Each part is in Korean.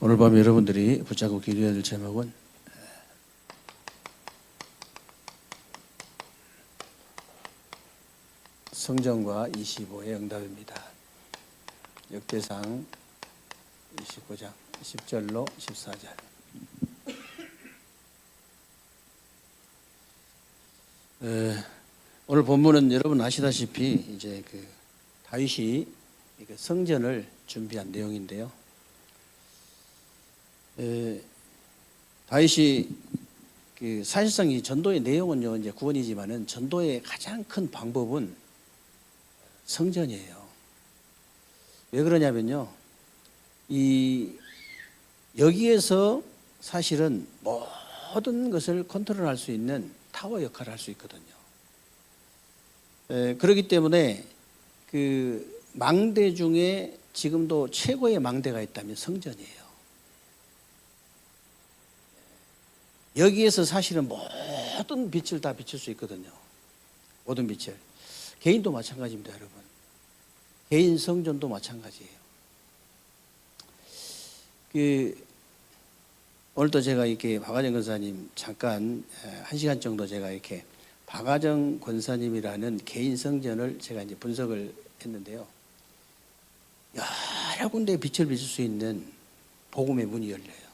오늘 밤 여러분들이 붙잡고 기도해야 될 제목은 성전과 25의 응답입니다. 역대상 29장 10절로 14절. 오늘 본문은 여러분 아시다시피 이제 다윗이 성전을 준비한 내용인데요. 다윗이 사실상 이 전도의 내용은요 이제 구원이지만은 전도의 가장 큰 방법은 성전이에요. 왜 그러냐면요, 여기에서 사실은 모든 것을 컨트롤할 수 있는 타워 역할을 할 수 있거든요. 그렇기 때문에 망대 중에 지금도 최고의 망대가 있다면 성전이에요. 여기에서 사실은 모든 빛을 다 비출 수 있거든요. 모든 빛을. 개인도 마찬가지입니다, 여러분. 개인 성전도 마찬가지예요. 오늘도 제가 이렇게 박아정 권사님 잠깐 1시간 정도 제가 이렇게 박아정 권사님이라는 개인 성전을 제가 이제 분석을 했는데요. 여러 군데 빛을 비출 수 있는 복음의 문이 열려요.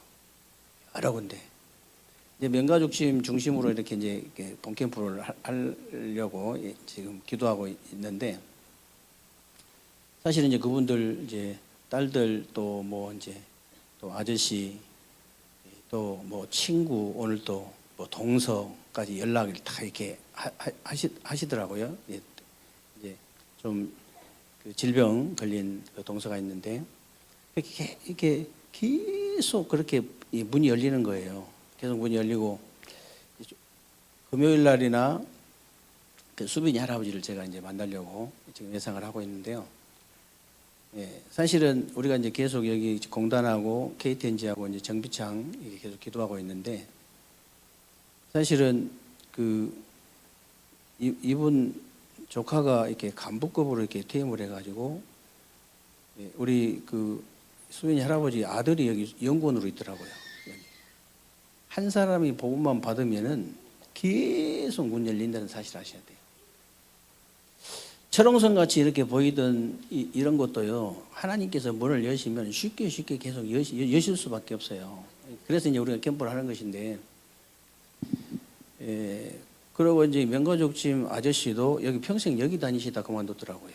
여러 군데. 이제 명가족심 중심으로 이렇게 본캠프를 하려고 지금 기도하고 있는데, 사실은 이제 그분들 이제 딸들 또 또 아저씨 또 친구 오늘 또 동서까지 연락을 다 이렇게 하시더라고요. 이제 좀 질병 걸린 동서가 있는데 이렇게 계속 그렇게 문이 열리는 거예요. 계속 문이 열리고 금요일 날이나 수빈이 할아버지를 제가 이제 만나려고 지금 예상을 하고 있는데요. 사실은 우리가 이제 계속 여기 공단하고 KTNG하고 이제 정비창 계속 기도하고 있는데, 사실은 이분 조카가 이렇게 간부급으로 이렇게 퇴임을 해가지고 우리 수빈이 할아버지 아들이 여기 연구원으로 있더라고요. 한 사람이 복음만 받으면은 계속 문 열린다는 사실 아셔야 돼요. 철옹성 같이 이렇게 보이던 이런 것도요, 하나님께서 문을 여시면 쉽게 계속 여실 수밖에 없어요. 그래서 이제 우리가 캠프를 하는 것인데, 그리고 이제 명가족심 아저씨도 여기 평생 여기 다니시다 그만뒀더라고요.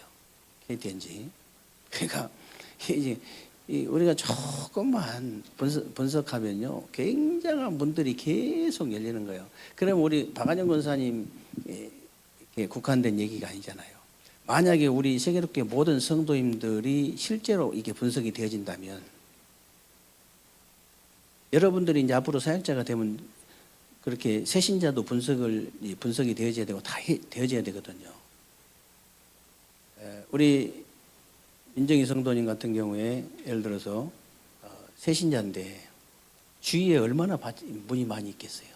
KTNG. 그러니까 이제 우리가 조금만 분석하면요, 굉장한 문들이 계속 열리는 거예요. 그럼 우리 박한영 권사님 국한된 얘기가 아니잖아요. 만약에 우리 세계롭게 모든 성도님들이 실제로 이게 분석이 되어진다면, 여러분들이 이제 앞으로 사역자가 되면 그렇게 새신자도 분석이 되어져야 되고 다 되어져야 되거든요. 우리 민정희 성도님 같은 경우에 예를 들어서 새신자인데 주위에 얼마나 문이 많이 있겠어요.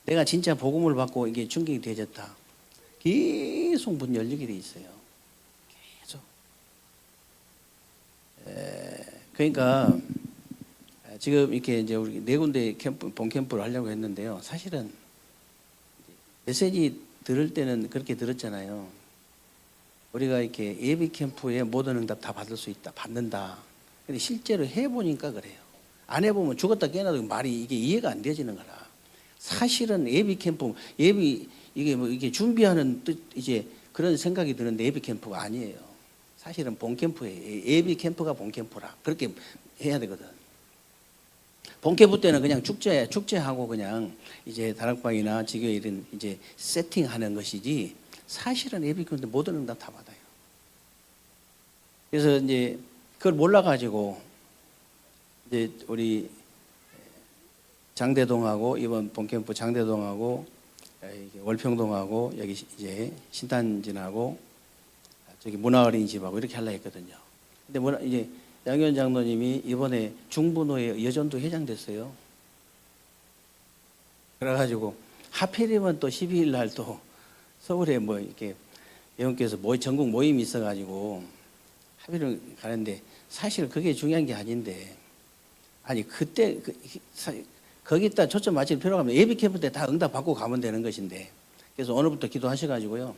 내가 진짜 복음을 받고 이게 충격이 되어졌다. 계속 문 열리게 돼 있어요. 계속. 그러니까 지금 이렇게 이제 우리 4군데 본 캠프를 하려고 했는데요. 사실은 메시지 들을 때는 그렇게 들었잖아요. 우리가 이렇게 예비 캠프에 모든 응답 다 받을 수 있다, 받는다. 근데 실제로 해보니까 그래요. 안 해보면 죽었다 깨어나도 말이 이게 이해가 안 되어지는 거라. 사실은 예비 캠프, 이게 준비하는 뜻, 이제 그런 생각이 드는데 예비 캠프가 아니에요. 사실은 본 캠프예요. 예비 캠프가 본 캠프라. 그렇게 해야 되거든. 본 캠프 때는 그냥 축제하고 그냥 이제 다락방이나 지교회 이런 이제 세팅하는 것이지, 사실은 예비 캠프 때 모든 응답 다 받아요. 그래서 이제 그걸 몰라가지고 이제 우리 장대동하고 이번 본캠프 장대동하고 월평동하고 여기 이제 신탄진하고 저기 문화어린이집하고 이렇게 하려고 했거든요. 근데 이제 양현 장로님이 이번에 중부노회 여전도 회장 됐어요. 그래가지고 하필이면 또 12일 날 또 서울에 이렇게 회원께서 전국 모임이 있어가지고 하필이면 가는데, 사실 그게 중요한 게 아닌데 아니 그때 거기다 초점 맞출 필요가 없는 예비 캠프 때 다 응답 받고 가면 되는 것인데 그래서 오늘부터 기도하셔가지고요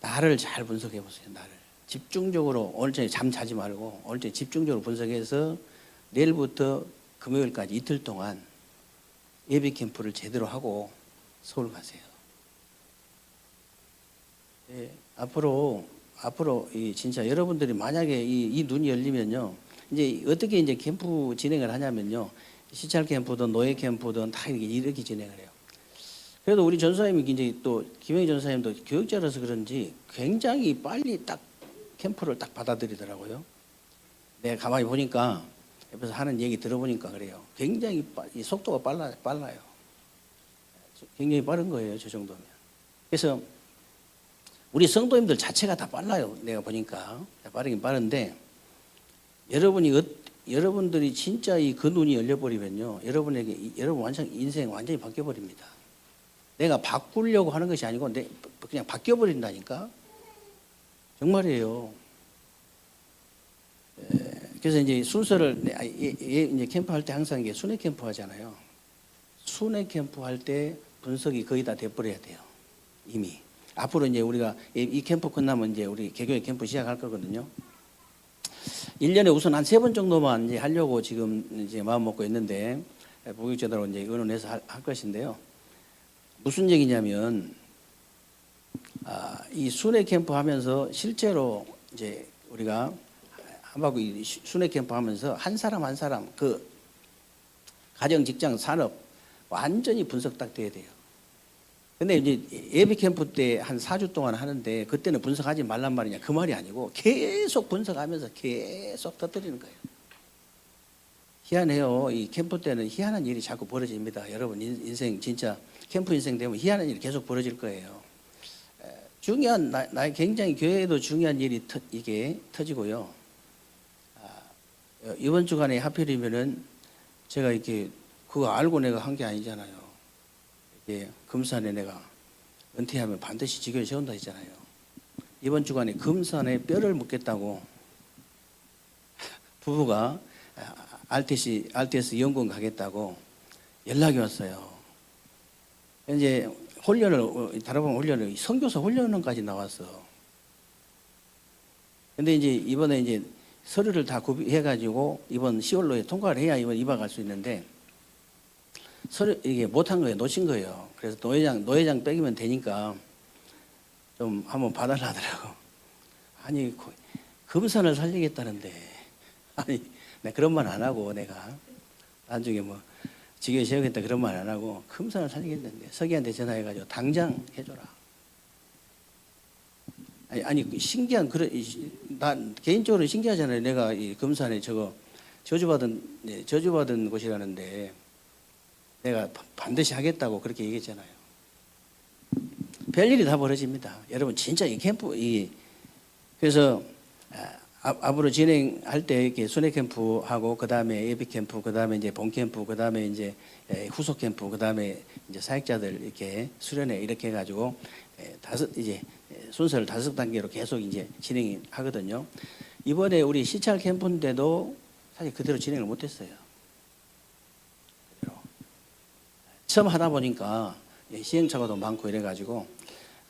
나를 잘 분석해 보세요. 나를 집중적으로 오늘 저녁에 잠 자지 말고 오늘 저녁에 집중적으로 분석해서 내일부터 금요일까지 이틀 동안 예비 캠프를 제대로 하고 서울 가세요. 예, 앞으로 진짜 여러분들이 만약에 이 눈이 열리면요 이제 어떻게 이제 캠프 진행을 하냐면요 시찰 캠프든 노예 캠프든 다 이렇게 진행을 해요. 그래도 우리 전사님이 이제 또 김영희 전사님도 교육자라서 그런지 굉장히 빨리 딱 캠프를 딱 받아들이더라고요. 내가 가만히 보니까 옆에서 하는 얘기 들어보니까 그래요. 굉장히 이 속도가 빨라요. 굉장히 빠른 거예요. 저 정도면. 그래서 우리 성도님들 자체가 다 빨라요. 내가 보니까 빠르긴 빠른데 여러분들이 진짜 그 눈이 열려버리면요 여러분 인생 완전히 바뀌어버립니다. 내가 바꾸려고 하는 것이 아니고 그냥 바뀌어버린다니까. 정말이에요. 그래서 이제 순서를 이제 캠프 할 때 항상 이게 순회 캠프 하잖아요. 순회 캠프 할 때 분석이 거의 다 돼버려야 돼요. 이미. 앞으로 이제 우리가 이 캠프 끝나면 이제 우리 개교회 캠프 시작할 거거든요. 1년에 우선 한 3번 정도만 이제 하려고 지금 이제 마음 먹고 있는데 목욕제대로 이제 의논해서 할 것인데요. 무슨 얘기냐면 이 순회 캠프 하면서 실제로 이제 우리가 한바구 순회 캠프 하면서 한 사람 한 사람 그 가정, 직장, 산업 완전히 분석 딱 돼야 돼요. 근데 이제 예비 캠프 때 한 4주 동안 하는데 그때는 분석하지 말란 말이냐 그 말이 아니고 계속 분석하면서 계속 터뜨리는 거예요. 희한해요. 이 캠프 때는 희한한 일이 자꾸 벌어집니다. 여러분 인생 진짜 캠프 인생 되면 희한한 일이 계속 벌어질 거예요. 중요한 나의 굉장히 교회에도 중요한 일이 이게 터지고요. 이번 주간에 하필이면은 제가 이렇게 그거 알고 내가 한 게 아니잖아요. 이게 금산에 내가 은퇴하면 반드시 지교에 세운다 했잖아요. 이번 주간에 금산에 뼈를 묻겠다고 부부가 RTS 연구원 가겠다고 연락이 왔어요. 이제 다락방 훈련을 선교사 훈련원까지 나왔어. 근데 이제 이번에 이제 서류를 다 구비해가지고 이번 10월로에 통과를 해야 이번 입학할 수 있는데 이게 못한 거예요. 놓친 거예요. 그래서 노회장 빼기면 되니까 좀 한번 봐달라 하더라고. 아니, 금산을 살리겠다는데. 아니, 내가 그런 말 안 하고 내가 나중에 뭐 지교에 세우겠다 그런 말 안 하고 금산을 살리겠다는데 서기한테 전화해가지고 당장 해줘라. 아니 신기한 난 개인적으로 신기하잖아요. 내가 이 금산에 저주받은 곳이라는데 내가 반드시 하겠다고 그렇게 얘기했잖아요. 별일이 다 벌어집니다. 여러분 진짜 이 캠프 그래서 앞으로 진행할 때 이렇게 순회 캠프하고 그 다음에 예비 캠프, 그 다음에 이제 본 캠프, 그 다음에 이제 후속 캠프, 그 다음에 이제 사역자들 이렇게 수련회 이렇게 해가지고 이제 순서를 5단계로 계속 이제 진행이 하거든요. 이번에 우리 시찰 캠프인데도 사실 그대로 진행을 못했어요. 처음 하다 보니까 시행착오도 많고 이래가지고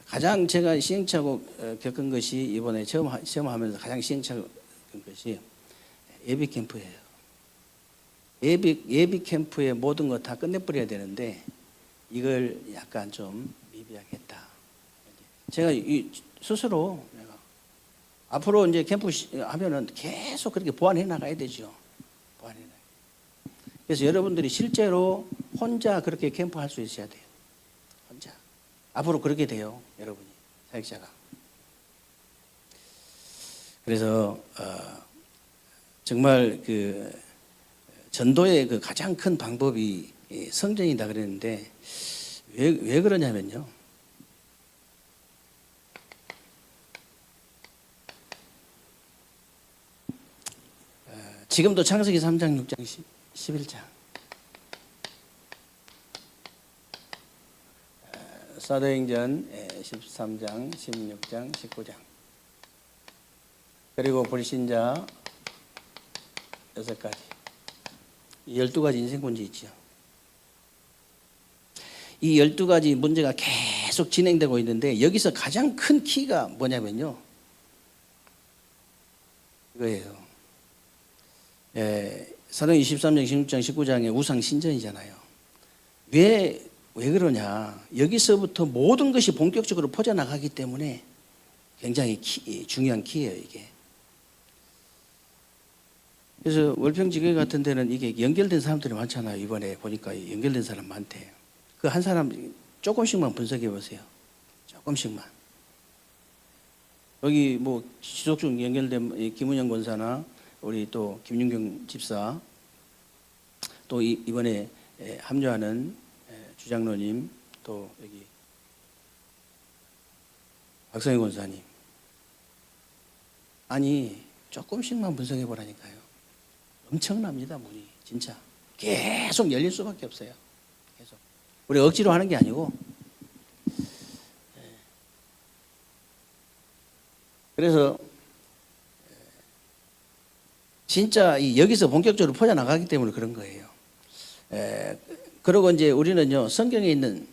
가장 제가 시행착오 겪은 것이 이번에 처음 하면서 가장 시행착오 겪은 것이 예비 캠프예요. 예비 캠프의 모든 거 다 끝내버려야 되는데 이걸 약간 좀 미비하겠다. 제가 스스로 내가 앞으로 이제 캠프 하면은 계속 그렇게 보완해 나가야 되죠. 보완해 나가. 그래서 여러분들이 실제로 혼자 그렇게 캠프 할 수 있어야 돼요. 혼자. 앞으로 그렇게 돼요, 여러분이 사역자가. 그래서 정말 그 전도의 그 가장 큰 방법이 성전이다 그랬는데 왜 그러냐면요. 지금도 창세기 3장, 6장, 11장 사도행전 13장, 16장, 19장 그리고 불신자 6가지. 이 12가지 인생 문제 있죠. 이 12가지 문제가 계속 진행되고 있는데 여기서 가장 큰 키가 뭐냐면요. 이거예요. 사도행 23장, 16장, 19장의 우상 신전이잖아요. 왜 그러냐. 여기서부터 모든 것이 본격적으로 퍼져나가기 때문에 굉장히 중요한 키예요, 이게. 그래서 월평지교회 같은 데는 이게 연결된 사람들이 많잖아요. 이번에 보니까 연결된 사람 많대. 그 한 사람 조금씩만 분석해 보세요. 조금씩만. 여기 뭐 지속적 연결된 김은영 권사나 우리 또 김윤경 집사, 또 이번에 합류하는 주장로님, 또 여기 박성희 권사님. 아니 조금씩만 분석해 보라니까요. 엄청납니다. 문이 진짜 계속 열릴 수밖에 없어요. 계속 우리 억지로 하는 게 아니고. 그래서 진짜 여기서 본격적으로 퍼져나가기 때문에 그런 거예요. 그리고 이제 우리는요, 성경에 있는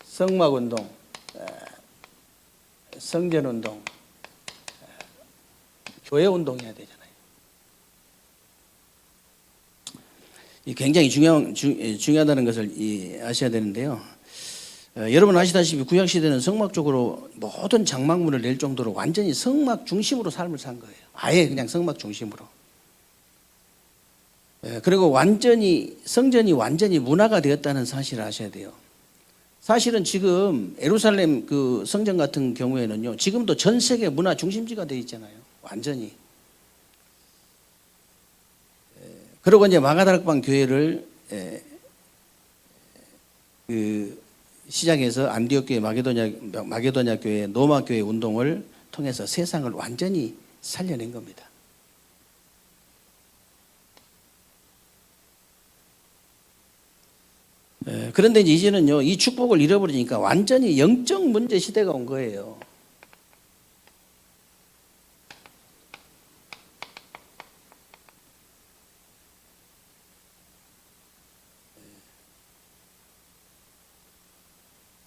성막운동, 성전운동, 교회운동 해야 되잖아요. 이 굉장히 중요하다는 것을 아셔야 되는데요. 여러분 아시다시피 구약시대는 성막 쪽으로 모든 장막문을 낼 정도로 완전히 성막 중심으로 삶을 산 거예요. 아예 그냥 성막 중심으로. 그리고 성전이 완전히 문화가 되었다는 사실을 아셔야 돼요. 사실은 지금 예루살렘 그 성전 같은 경우에는요, 지금도 전 세계 문화 중심지가 되어 있잖아요. 완전히. 그리고 이제 마가다락방 교회를 시작해서 안디옥 교회, 마게도냐 교회, 노마 교회 운동을 통해서 세상을 완전히 살려낸 겁니다. 그런데 이제는요, 이 축복을 잃어버리니까 완전히 영적 문제 시대가 온 거예요.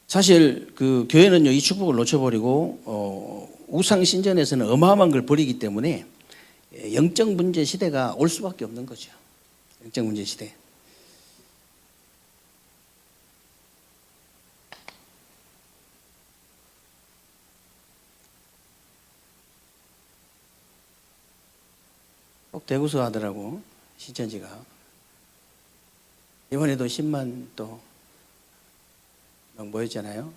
사실 그 교회는요, 이 축복을 놓쳐버리고 우상 신전에서는 어마어마한 걸 버리기 때문에 영적 문제 시대가 올 수밖에 없는 거죠. 영적 문제 시대. 꼭 대구서 하더라고, 신천지가. 이번에도 10만 또 명 모였잖아요.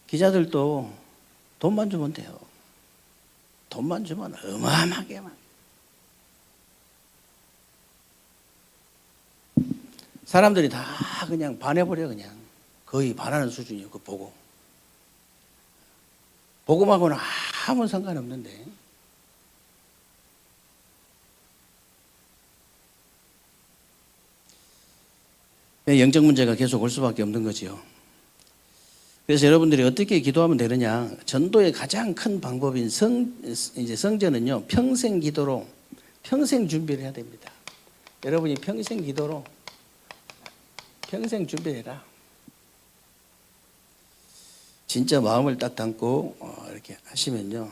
기자들도 돈만 주면 돼요. 돈만 주면 어마어마하게 막. 사람들이 다 그냥 반해버려. 그냥 거의 반하는 수준이에요. 그거 복음하고는 아무 상관없는데. 영적 문제가 계속 올 수밖에 없는 거죠. 그래서 여러분들이 어떻게 기도하면 되느냐? 전도의 가장 큰 방법인 이제 성전은요, 평생 기도로 평생 준비를 해야 됩니다. 여러분이 평생 기도로 평생 준비해라. 진짜 마음을 딱 담고 이렇게 하시면요,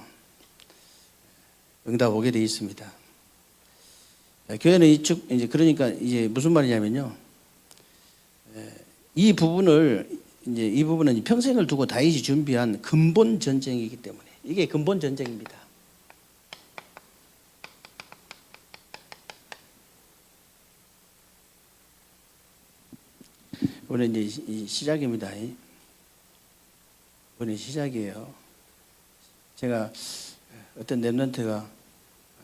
응답 오게 되어 있습니다. 교회는 이제 그러니까 이제 무슨 말이냐면요, 이 부분은 평생을 두고 다윗이 준비한 근본 전쟁이기 때문에 이게 근본 전쟁입니다. 이번에 이제 시작입니다. 이번에 시작이에요. 제가 어떤 랩런트가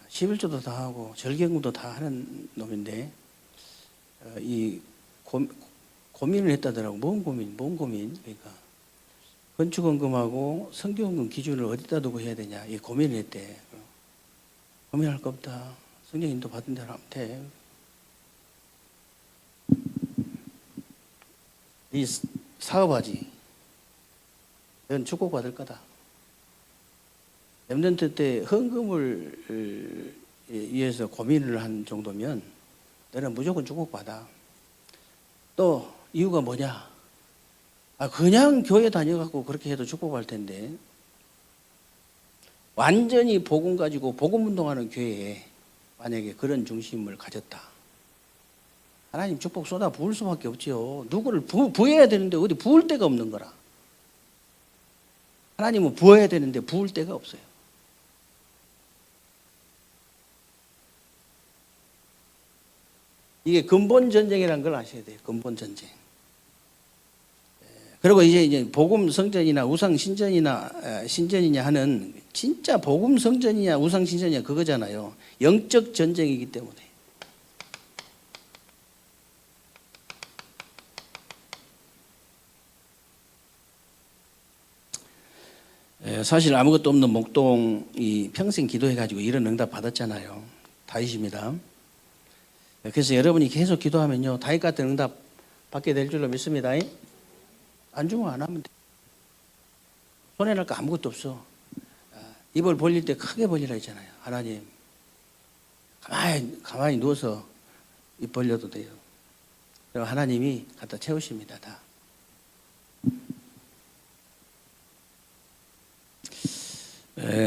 11조도 다 하고 절개공도 다 하는 놈인데 이 고민을 했다더라고. 뭔 고민? 그러니까 건축원금하고 성교원금 기준을 어디다 두고 해야 되냐, 이 고민을 했대. 고민할 거 없다. 성령 인도 받은 대로 하면 돼. 이 사업하지. 넌 축복받을 거다. 렘넌트 때 헌금을 위해서 고민을 한 정도면 너는 무조건 축복받아. 또 이유가 뭐냐? 그냥 교회 다녀갖고 그렇게 해도 축복받을 텐데 완전히 복음 가지고 복음 운동하는 교회에 만약에 그런 중심을 가졌다. 하나님 축복 쏟아 부을 수밖에 없지요. 누구를 부어야 되는데 어디 부을 데가 없는 거라. 하나님은 부어야 되는데 부을 데가 없어요. 이게 근본 전쟁이라는 걸 아셔야 돼요. 근본 전쟁. 그리고 이제 복음 성전이나 우상 신전이나 신전이냐 하는 진짜 복음 성전이냐 우상 신전이냐 그거잖아요. 영적 전쟁이기 때문에. 사실 아무것도 없는 목동이 평생 기도해가지고 이런 응답 받았잖아요. 다윗입니다. 그래서 여러분이 계속 기도하면요 다윗 같은 응답 받게 될 줄로 믿습니다. 안 주면 안 하면 돼. 손해 날 거 아무것도 없어. 입을 벌릴 때 크게 벌리라 했잖아요. 하나님 가만히 누워서 입 벌려도 돼요. 그럼 하나님이 갖다 채우십니다. 다.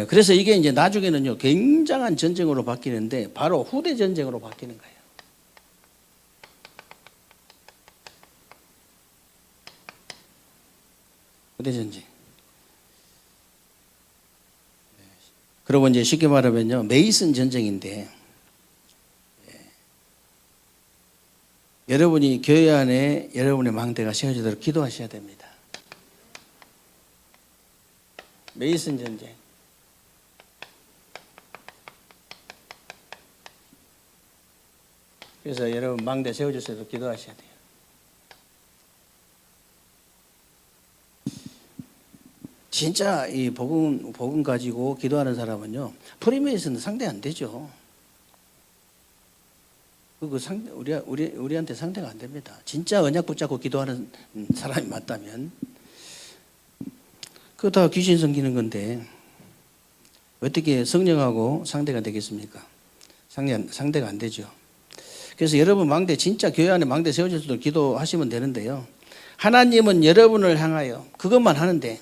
그래서 이게 이제 나중에는요 굉장한 전쟁으로 바뀌는데 바로 후대 전쟁으로 바뀌는 거예요. 후대 전쟁. 그리고 이제 쉽게 말하면요 메이슨 전쟁인데 여러분이 교회 안에 여러분의 망대가 세워지도록 기도하셔야 됩니다. 메이슨 전쟁. 그래서 여러분 망대 세워주셔도 기도하셔야 돼요. 진짜 이 복음 가지고 기도하는 사람은요 프리메이슨은 상대 안 되죠. 우리한테 상대가 안 됩니다. 진짜 언약 붙잡고 기도하는 사람이 맞다면 그거 다 귀신 섬기는 건데 어떻게 성령하고 상대가 되겠습니까? 상대가 안 되죠. 그래서 여러분 망대 진짜 교회 안에 망대 세워져서도 기도하시면 되는데요. 하나님은 여러분을 향하여 그것만 하는데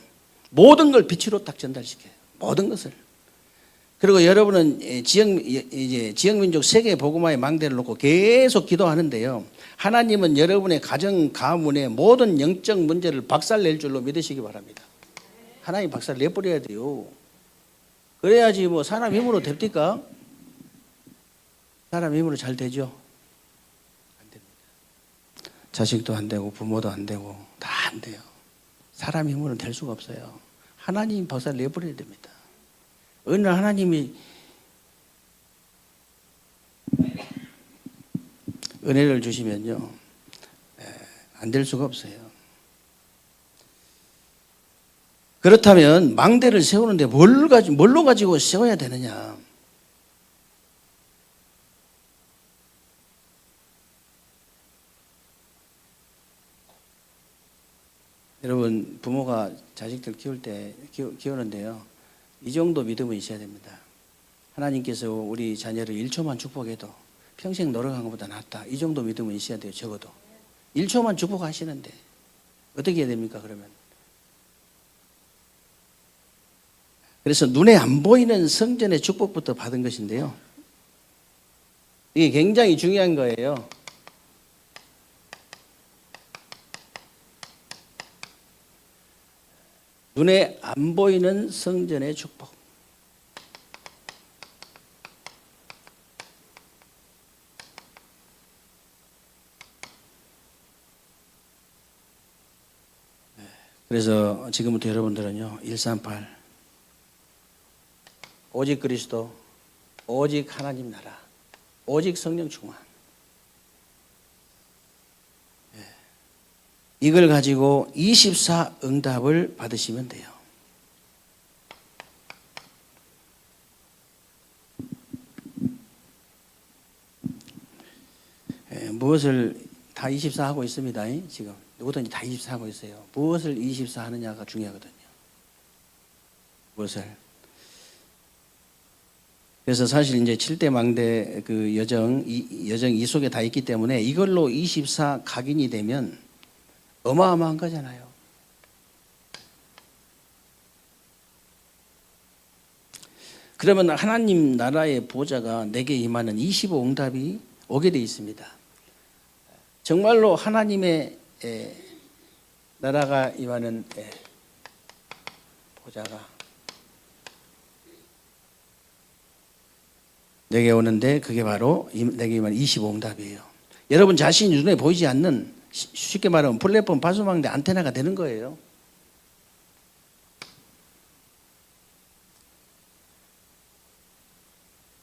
모든 걸 빛으로 딱 전달시켜요. 모든 것을. 그리고 여러분은 지역민족 세계 복음화의 망대를 놓고 계속 기도하는데요. 하나님은 여러분의 가정 가문의 모든 영적 문제를 박살낼 줄로 믿으시기 바랍니다. 하나님 박살 내버려야 돼요. 그래야지 뭐 사람 힘으로 됩니까? 사람 힘으로 잘 되죠? 안 됩니다. 자식도 안 되고 부모도 안 되고 다 안 돼요. 사람 힘으로는 될 수가 없어요. 하나님 박살 내버려야 됩니다. 어느 날 하나님이 은혜를 주시면요 안 될 수가 없어요. 그렇다면 망대를 세우는데 뭘로 가지고 세워야 되느냐? 여러분 부모가 자식들 키우는데요 이 정도 믿음은 있어야 됩니다. 하나님께서 우리 자녀를 1초만 축복해도 평생 노력한 것보다 낫다. 이 정도 믿음은 있어야 돼요. 적어도 1초만 축복하시는데 어떻게 해야 됩니까? 그러면 그래서 눈에 안 보이는 성전의 축복부터 받은 것인데요 이게 굉장히 중요한 거예요. 눈에 안 보이는 성전의 축복. 그래서 지금부터 여러분들은요 138 오직 그리스도 오직 하나님 나라 오직 성령 충만 이걸 가지고 24 응답을 받으시면 돼요. 무엇을 다 24 하고 있습니다. 지금 누구든지 다 24 하고 있어요. 무엇을 24 하느냐가 중요하거든요. 그것을. 그래서 사실 이제 7대 망대 그 여정 이 속에 다 있기 때문에 이걸로 24 각인이 되면 어마어마한 거잖아요. 그러면 하나님 나라의 보좌가 내게 임하는 25응답이 오게 돼 있습니다. 정말로 하나님의 나라가 임하는 보좌가 내게 오는데 그게 바로 내게 임하는 25응답이에요. 여러분 자신이 눈에 보이지 않는 쉽게 말하면 플랫폼 파수망대 안테나가 되는 거예요.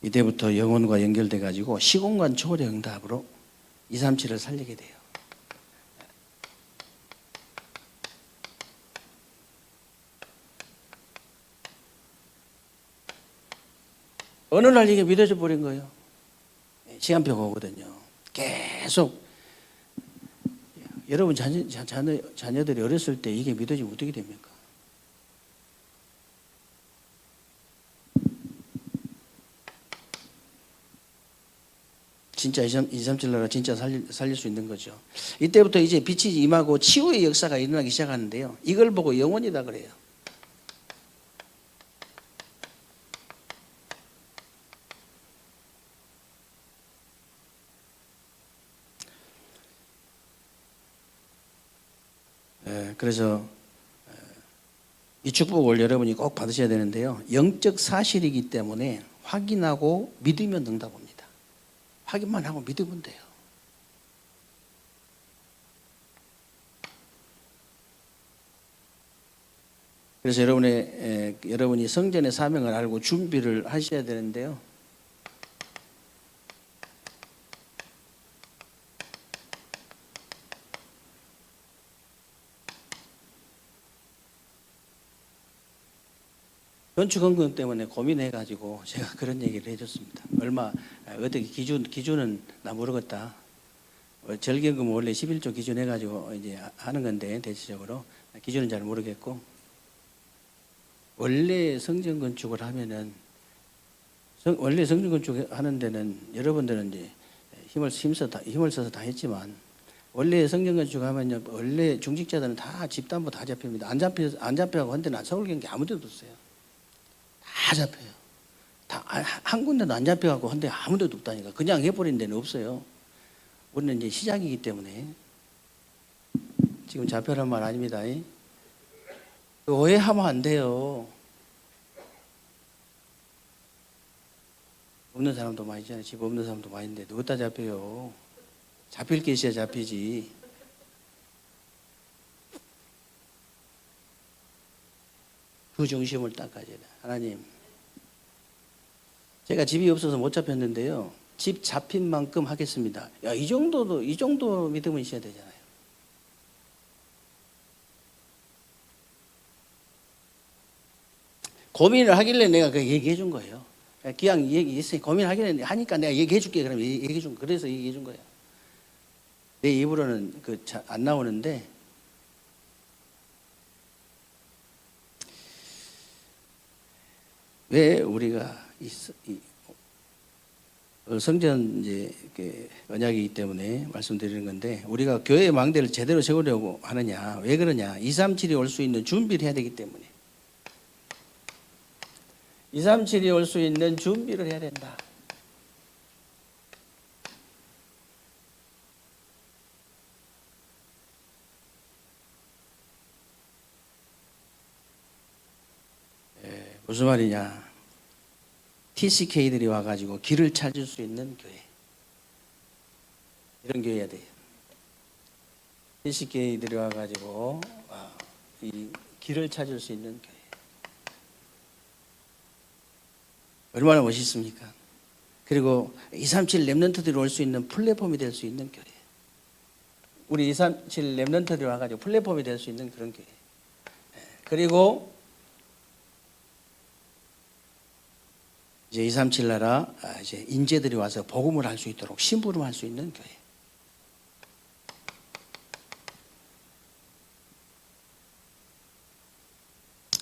이때부터 영혼과 연결돼 가지고 시공간 초월의 응답으로 237을 살리게 돼요. 어느 날 이게 믿어져 버린 거예요. 시간표가 오거든요. 계속 여러분 자녀들이 어렸을 때 이게 믿어지면 어떻게 됩니까? 진짜 237 나라 진짜 살릴 수 있는 거죠. 이때부터 이제 빛이 임하고 치유의 역사가 일어나기 시작하는데요. 이걸 보고 영혼이다 그래요. 그래서 이 축복을 여러분이 꼭 받으셔야 되는데요. 영적 사실이기 때문에 확인하고 믿으면 응답합니다. 확인만 하고 믿으면 돼요. 그래서 여러분이 성전의 사명을 알고 준비를 하셔야 되는데요. 건축헌금 때문에 고민해가지고 제가 그런 얘기를 해줬습니다. 어떻게 기준은 나 모르겠다. 절개금 원래 11조 기준 해가지고 이제 하는 건데 대체적으로 기준은 잘 모르겠고 원래 성전 건축을 하면은 원래 성전 건축 하는 데는 여러분들은 이제 힘을 써서 다 했지만 원래 성전 건축 하면요 원래 중직자들은 다 집담보 다 잡힙니다. 안 잡혀가고 한 데는 서울 경기 아무 데도 없어요. 다 잡혀요. 한 군데도 안 잡혀갖고 한 데 아무 데도 없다니까. 그냥 해버린 데는 없어요. 우리는 이제 시작이기 때문에 지금 잡혀란 말 아닙니다. 오해하면 안 돼요. 없는 사람도 많이 있잖아요. 집 없는 사람도 많이 있는데 어디다 잡혀요. 잡힐 게 있어야 잡히지. 그 중심을 딱 가져야 돼. 하나님, 제가 집이 없어서 못 잡혔는데요. 집 잡힌 만큼 하겠습니다. 야, 이 정도 믿음은 있어야 되잖아요. 고민을 하길래 내가 그 얘기해 준 거예요. 그냥 얘기했어요. 고민하길래 하니까 내가 얘기해 줄게. 그러면 얘기해 준 그래서 얘기해 준 거예요. 내 입으로는 안 나오는데 왜 우리가 성전 이제 언약이기 때문에 말씀드리는 건데 우리가 교회의 망대를 제대로 세우려고 하느냐? 왜 그러냐? 237이 올 수 있는 준비를 해야 되기 때문에 237이 올 수 있는 준비를 해야 된다. 무슨 말이냐? TCK들이 와가지고 길을 찾을 수 있는 교회. 이런 교회야 돼요. TCK들이 와가지고 이 길을 찾을 수 있는 교회. 얼마나 멋있습니까? 그리고 237 랩런트들이 올 수 있는 플랫폼이 될 수 있는 교회. 우리 237 랩런트들이 와가지고 플랫폼이 될 수 있는 그런 교회. 그리고 이제 237 나라 이제 인재들이 와서 복음을 할 수 있도록 심부름할 수 있는 교회.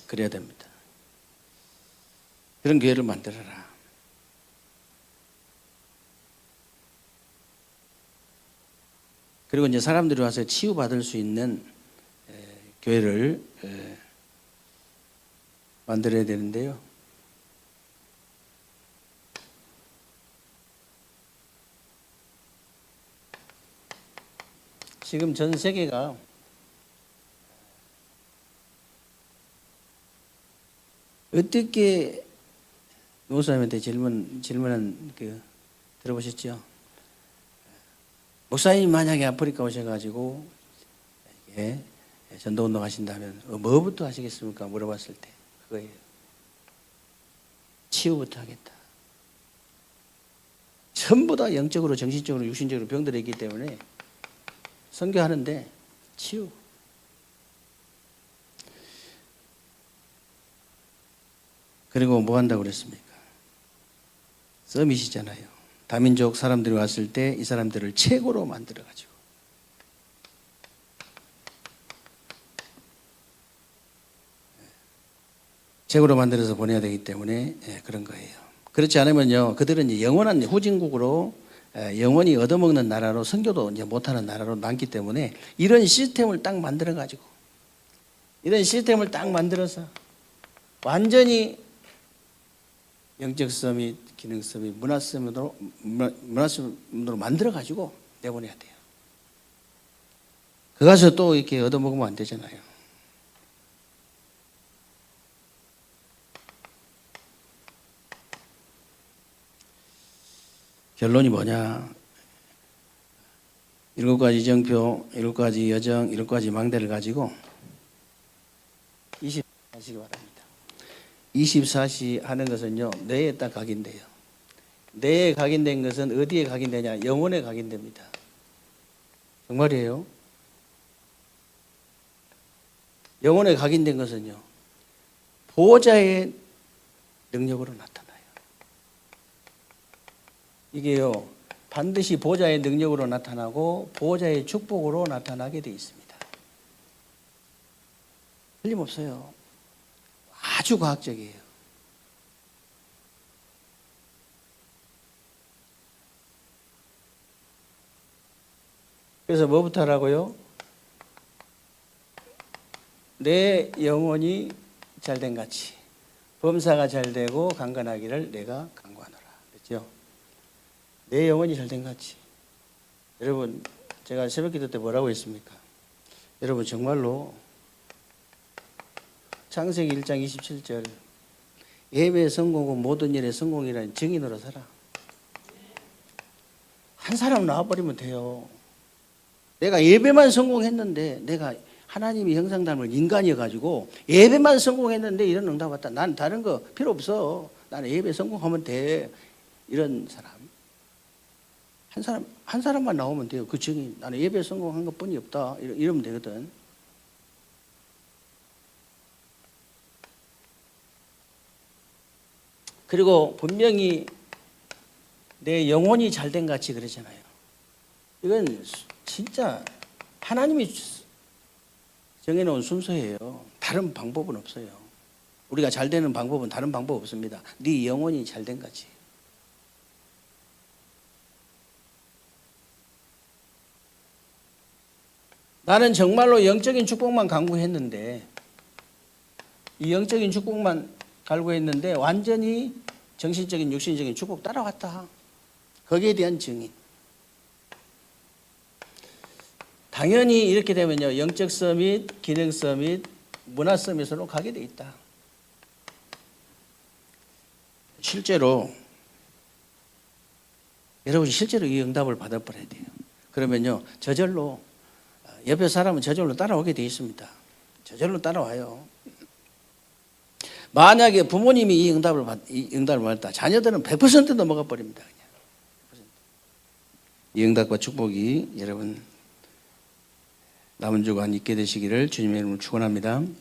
그래야 됩니다. 그런 교회를 만들어라. 그리고 이제 사람들이 와서 치유받을 수 있는 교회를 만들어야 되는데요. 지금 전 세계가 어떻게 목사님한테 질문한 들어보셨죠? 목사님 만약에 아프리카 오셔가지고 전도운동 하신다면 뭐부터 하시겠습니까? 물어봤을 때 그거예요. 치유부터 하겠다. 전부 다 영적으로, 정신적으로, 육신적으로 병들어 있기 때문에 선교하는데 치유. 그리고 뭐 한다고 그랬습니까? 서밋이잖아요. 다민족 사람들이 왔을 때 이 사람들을 최고로 만들어가지고 최고로 만들어서 보내야 되기 때문에 그런 거예요. 그렇지 않으면요, 그들은 이제 영원한 후진국으로 영원히 얻어먹는 나라로, 선교도 이제 못하는 나라로 남기 때문에 이런 시스템을 딱 만들어가지고 이런 시스템을 딱 만들어서 완전히 영적 서밋, 기능 서밋, 문화 서밋으로 만들어가지고 내보내야 돼요. 그 가서 또 이렇게 얻어먹으면 안 되잖아요. 결론이 뭐냐? 7가지 정표, 7가지 여정, 7가지 망대를 가지고 24시 하시기 바랍니다. 24시 하는 것은요, 뇌에 딱 각인돼요. 뇌에 각인된 것은 어디에 각인되냐? 영혼에 각인됩니다. 정말이에요. 영혼에 각인된 것은요, 보호자의 능력으로 나타나요. 이게요, 반드시 보호자의 능력으로 나타나고 보호자의 축복으로 나타나게 되어 있습니다. 틀림없어요. 아주 과학적이에요. 그래서 뭐부터 하라고요? 내 영혼이 잘된 같이 범사가 잘되고 강건하기를 내가 간구하노라. 그렇죠? 내 영혼이 잘된 같이. 여러분, 제가 새벽기도 때 뭐라고 했습니까? 여러분, 정말로 창세기 1장 27절 예배의 성공은 모든 일의 성공이라는 증인으로 살아. 한 사람 나와버리면 돼요. 내가 예배만 성공했는데, 내가 하나님이 형상 닮은 인간이어가지고 예배만 성공했는데 이런 응답 왔다. 난 다른 거 필요 없어. 나는 예배 성공하면 돼. 이런 사람. 한 사람만 나오면 돼요. 그 증인. 나는 예배 성공한 것 뿐이 없다. 이러면 되거든. 그리고 분명히 내 영혼이 잘된 같이 그러잖아요. 이건 진짜 하나님이 정해놓은 순서예요. 다른 방법은 없어요. 우리가 잘 되는 방법은 다른 방법 없습니다. 네 영혼이 잘된 같이. 나는 정말로 영적인 축복만 강구했는데, 이 영적인 축복만 갈구했는데 완전히 정신적인 육신적인 축복 따라왔다. 거기에 대한 증인. 당연히 이렇게 되면요, 영적 서밋, 기능 서밋, 문화 서밋으로 가게 돼 있다. 실제로 여러분이 실제로 이 응답을 받아버려야 돼요. 그러면요, 저절로 옆에 사람은 저절로 따라오게 돼 있습니다. 저절로 따라와요. 만약에 부모님이 이 응답을 받았다, 자녀들은 100% 넘어가 버립니다. 그냥. 이 응답과 축복이 여러분 남은 주간 있게 되시기를 주님의 이름으로 축원합니다.